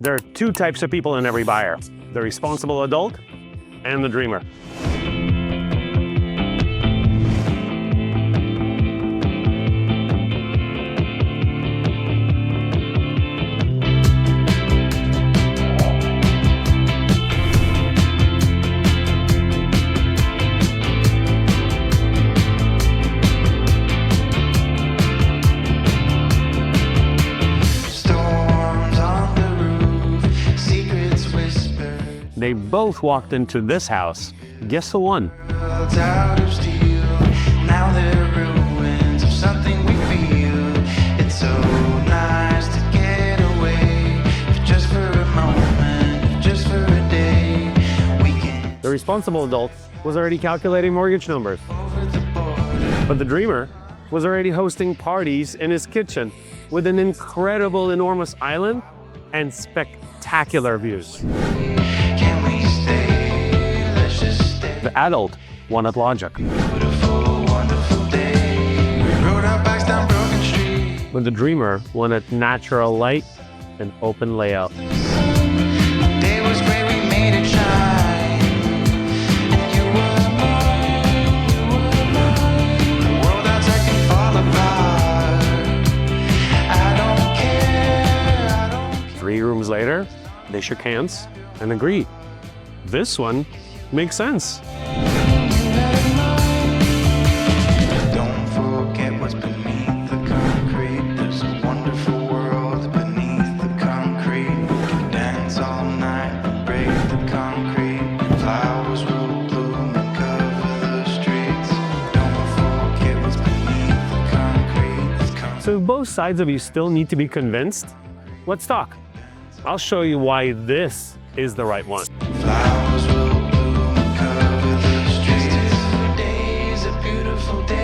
There are two types of people in every buyer: the responsible adult and the dreamer. They both walked into this house. Guess who won? Out of steel, now they're ruins of something we feel. It's so nice to get away, just for a moment, just for a day. We can The responsible adult was already calculating mortgage numbers, over the border. but the dreamer was already hosting parties in his kitchen with an incredible, enormous island and spectacular views. Can we stay? Let's just stay. The adult wanted logic, Beautiful, wonderful day. We rode our bikes down Broken Street. but the dreamer wanted natural light and open layout. The day was great, we made it shine. And you were mine. The world outside can fall apart. I don't care, I don't care. 3 rooms later, they shook hands and agreed. This one makes sense. Don't forget what's beneath the concrete. There's a wonderful world beneath the concrete. We can dance all night and break the concrete. And flowers will bloom and cover the streets. Don't forget what's beneath the concrete. It's concrete. So if both sides of you still need to be convinced, let's talk. I'll show you why this is the right one. Flowers will bloom and cover the streets. Today's a beautiful day.